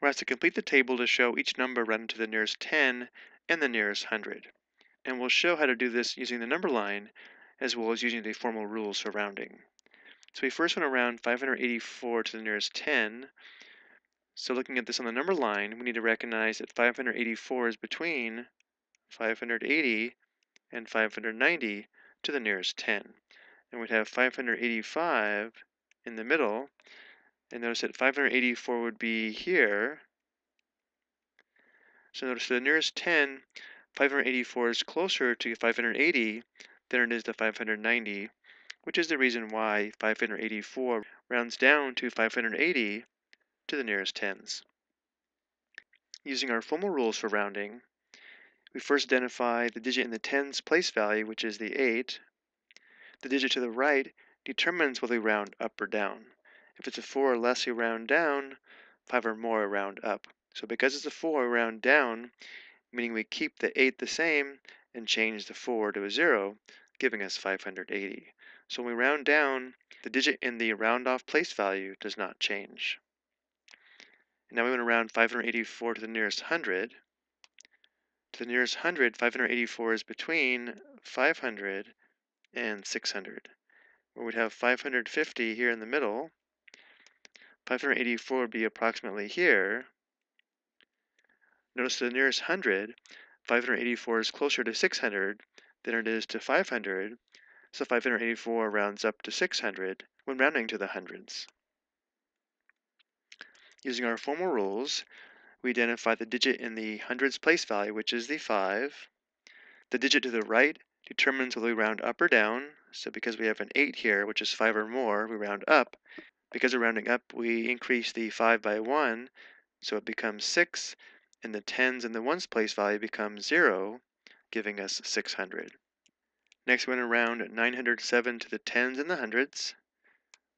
We're asked to complete the table to show each number rounded to the nearest 10 and the nearest 100. And we'll show how to do this using the number line as well as using the formal rules for rounding. So we first want to round 584 to the nearest 10. So looking at this on the number line, we need to recognize that 584 is between 580 and 590 to the nearest 10. And we'd have 585 in the middle. And notice that 584 would be here. So notice for the nearest 10, 584 is closer to 580 than it is to 590, which is the reason why 584 rounds down to 580 to the nearest tens. Using our formal rules for rounding, we first identify the digit in the tens place value, which is the 8. The digit to the right determines whether we round up or down. If it's a 4 or less, we round down. 5 or more, we round up. So because it's a 4, we round down, meaning we keep the 8 the same and change the 4 to a 0, giving us 580. So when we round down, the digit in the round off place value does not change. And now we want to round 584 to the nearest 100. To the nearest 100, 584 is between 500 and 600. Where we'd have 550 here in the middle. 584 would be approximately here. Notice the nearest 100, 584 is closer to 600 than it is to 500, so 584 rounds up to 600 when rounding to the hundreds. Using our formal rules, we identify the digit in the hundreds place value, which is the 5. The digit to the right determines whether we round up or down. So because we have an 8 here, which is 5 or more, we round up. Because we're rounding up, we increase the 5 by 1, so it becomes 6, and the tens and the ones place value becomes 0, giving us 600. Next, we're going to round 907 to the tens and the hundreds.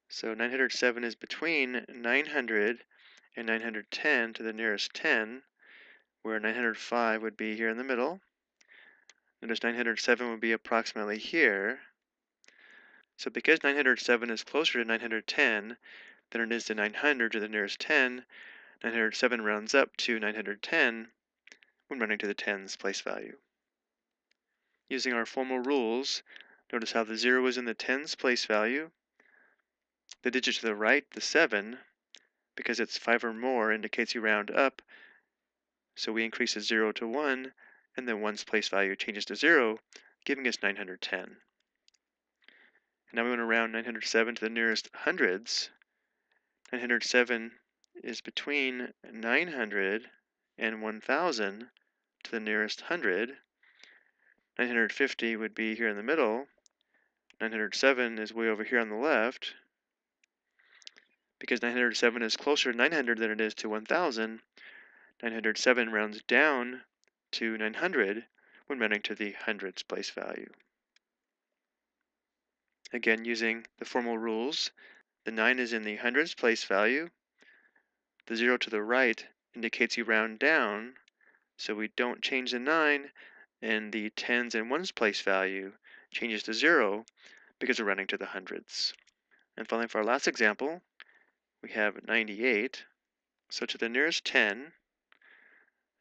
So 907 is between 900 and 910 to the nearest 10, where 905 would be here in the middle. Notice 907 would be approximately here. So because 907 is closer to 910 than it is to 900 to the nearest 10, 907 rounds up to 910 when rounding to the tens place value. Using our formal rules, notice how the 0 is in the tens place value. The digit to the right, the 7, because it's 5 or more, indicates you round up, so we increase the 0 to 1, and the ones place value changes to 0, giving us 910. Now we want to round 907 to the nearest hundreds. 907 is between 900 and 1000 to the nearest 100. 950 would be here in the middle. 907 is way over here on the left. Because 907 is closer to 900 than it is to 1000, 907 rounds down to 900 when rounding to the hundreds place value. Again, using the formal rules, the 9 is in the hundreds place value. The 0 to the right indicates you round down, so we don't change the 9, and the tens and ones place value changes to 0 because we're rounding to the hundreds. And finally, for our last example, we have 98. So to the nearest 10,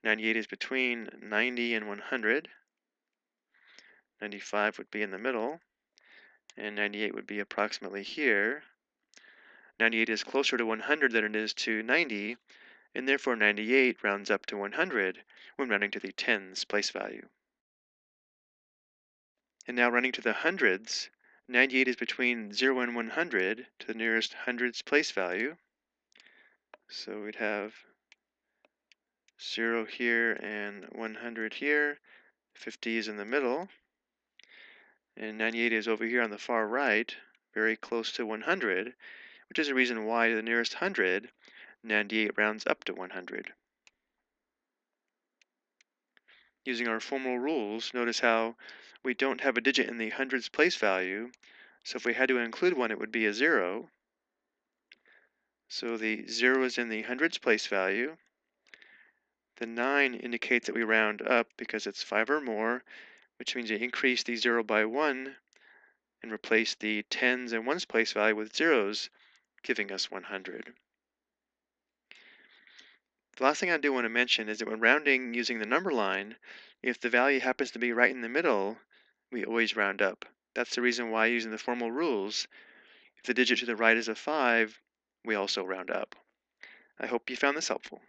98 is between 90 and 100. 95 would be in the middle, and 98 would be approximately here. 98 is closer to 100 than it is to 90, and therefore 98 rounds up to 100 when rounding to the tens place value. And now rounding to the hundreds, 98 is between 0 and 100 to the nearest hundreds place value. So we'd have 0 here and 100 here. 50 is in the middle. And 98 is over here on the far right, very close to 100, which is the reason why the nearest 100, 98 rounds up to 100. Using our formal rules, notice how we don't have a digit in the hundreds place value, so if we had to include one, it would be a 0. So the 0 is in the hundreds place value. The 9 indicates that we round up because it's 5 or more, which means you increase the 0 by 1 and replace the tens and ones place value with zeros, giving us 100. The last thing I do want to mention is that when rounding using the number line, if the value happens to be right in the middle, we always round up. That's the reason why using the formal rules, if the digit to the right is a 5, we also round up. I hope you found this helpful.